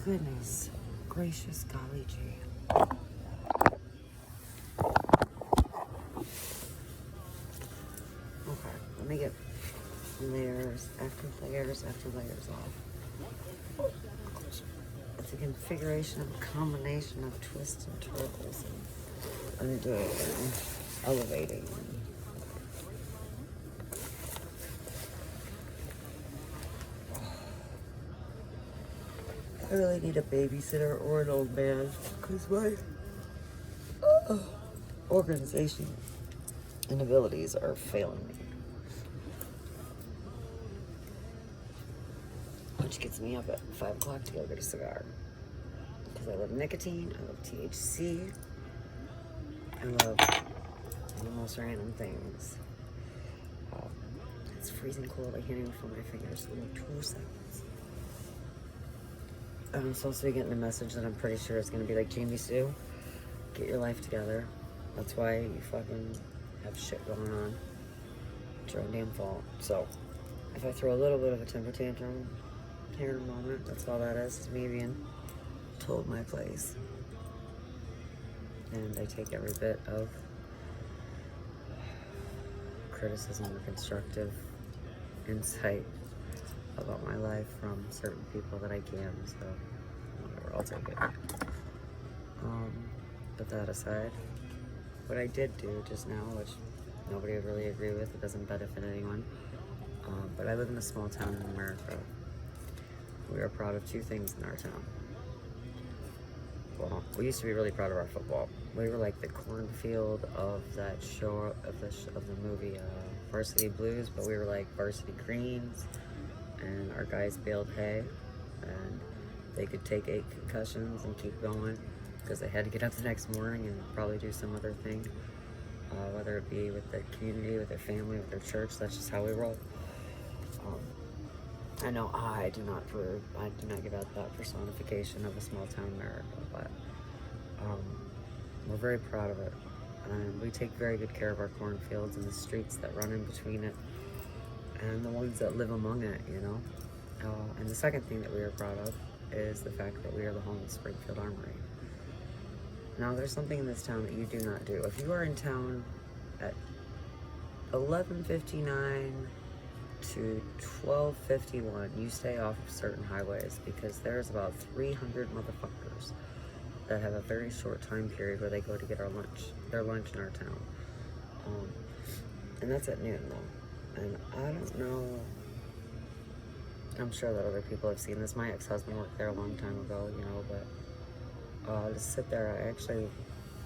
Goodness gracious golly gee. Okay, let me get layers after layers after layers off. It's a configuration of a combination of twists and twirls and undoing and elevating. I really need a babysitter or an old man because my organization and abilities are failing me. Which gets me up at 5 o'clock to go get a cigar. Because I love nicotine, I love THC, I love the most random things. It's freezing cold, I can't even feel my fingers. Give me 2 seconds. I'm supposed to be getting a message that I'm pretty sure is going to be like, Jamie Sue, get your life together. That's why you fucking have shit going on. It's your own damn fault. So, if I throw a little bit of a temper tantrum here in a moment, that's all that is me being told my place. And I take every bit of criticism or constructive insight about my life from certain people that I can, so whatever, I'll take it. But that aside, what I did do just now, which nobody would really agree with, it doesn't benefit anyone, but I live in a small town in America. We are proud of 2 things in our town. Well, we used to be really proud of our football. We were like the cornfield of that show, of the movie Varsity Blues, but we were like Varsity Greens, and our guys baled hay, and they could take 8 concussions and keep going because they had to get up the next morning and probably do some other thing, whether it be with their community, with their family, with their church. That's just how we roll. I know I do not give out that personification of a small town America, but we're very proud of it, and we take very good care of our cornfields and the streets that run in between it and the ones that live among it, you know. And the second thing that we are proud of is the fact that we are the home of Springfield Armory. Now, there's something in this town that you do not do. If you are in town at 11:59 to 12:51, you stay off of certain highways because there's about 300 motherfuckers that have a very short time period where they go to get their lunch in our town. And that's at noon though. And I don't know, I'm sure that other people have seen this. My ex-husband worked there a long time ago, you know, but to sit there, I actually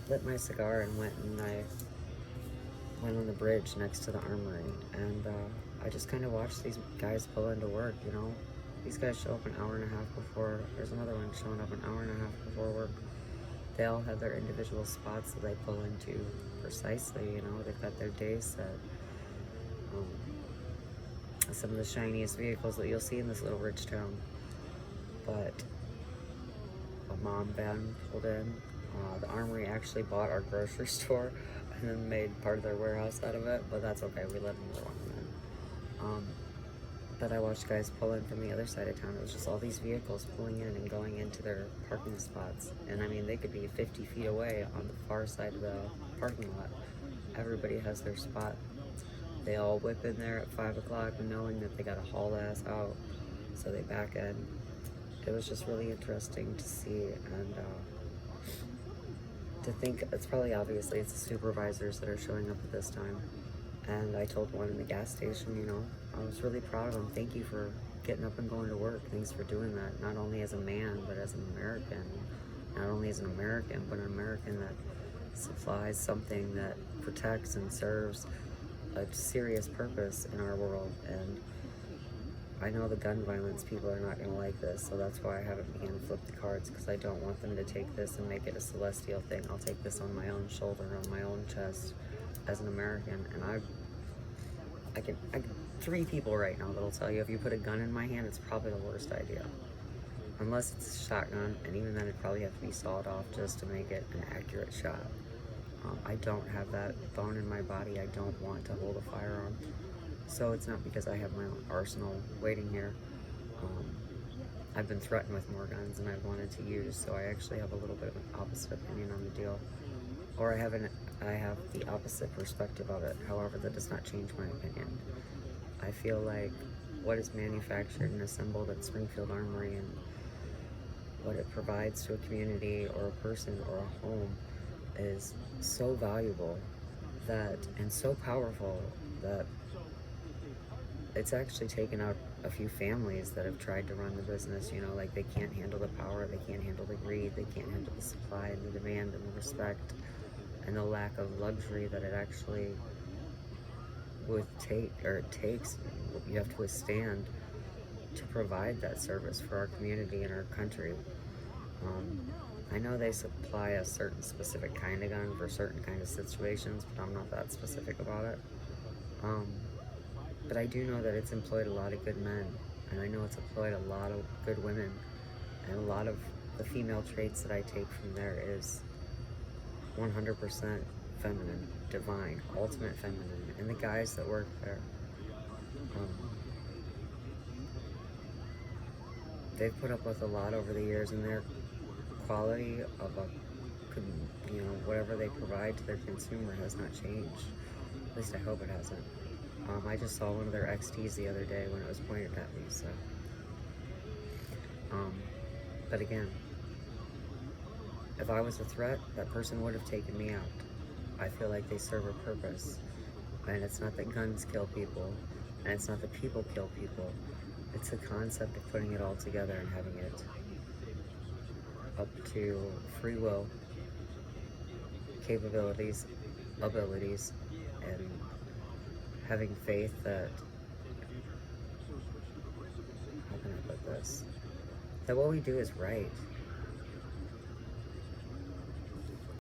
lit my cigar and went on the bridge next to the armory, and I just kind of watched these guys pull into work, you know. These guys show up an hour and a half before, there's another one showing up an hour and a half before work. They all have their individual spots that they pull into precisely, you know. They've got their days set. Some of the shiniest vehicles that you'll see in this little rich town. But a mom van pulled in. The armory actually bought our grocery store and then made part of their warehouse out of it, but that's okay, we let them go on then. But I watched guys pull in from the other side of town. It was just all these vehicles pulling in and going into their parking spots. And I mean, they could be 50 feet away on the far side of the parking lot. Everybody has their spot. They all whip in there at 5 o'clock knowing that they got to haul ass out, so they back in. It was just really interesting to see, and to think, it's probably obviously it's the supervisors that are showing up at this time. And I told one in the gas station, you know, I was really proud of him. Thank you for getting up and going to work. Thanks for doing that, not only as a man, but as an American. Not only as an American, but an American that supplies something that protects and serves a serious purpose in our world. And I know the gun violence people are not going to like this, so that's why I haven't began to flip the cards, because I don't want them to take this and make it a celestial thing. I'll take this on my own shoulder, on my own chest, as an American. And I can 3 people right now that'll tell you if you put a gun in my hand, it's probably the worst idea. Unless it's a shotgun, and even then it'd probably have to be sawed off just to make it an accurate shot. I don't have that bone in my body. I don't want to hold a firearm. So it's not because I have my own arsenal waiting here. I've been threatened with more guns than I've wanted to use, so I actually have a little bit of an opposite opinion on the deal. Or I have the opposite perspective of it. However, that does not change my opinion. I feel like what is manufactured and assembled at Springfield Armory and what it provides to a community or a person or a home is so valuable that and so powerful that it's actually taken out a few families that have tried to run the business. You know, like they can't handle the power, they can't handle the greed, they can't handle the supply and the demand and the respect and the lack of luxury that it actually takes. You have to withstand to provide that service for our community and our country. I know they supply a certain specific kind of gun for certain kind of situations, but I'm not that specific about it. But I do know that it's employed a lot of good men, and I know it's employed a lot of good women, and a lot of the female traits that I take from there is 100% feminine, divine, ultimate feminine, and the guys that work there. They've put up with a lot over the years, and their quality of whatever they provide to their consumer has not changed. At least I hope it hasn't. I just saw one of their XTs the other day when it was pointed at me, so. But again, if I was a threat, that person would have taken me out. I feel like they serve a purpose. And it's not that guns kill people, and it's not that people kill people. It's the concept of putting it all together and having it up to free will, capabilities, abilities, and having faith that, how can I put this? That what we do is right.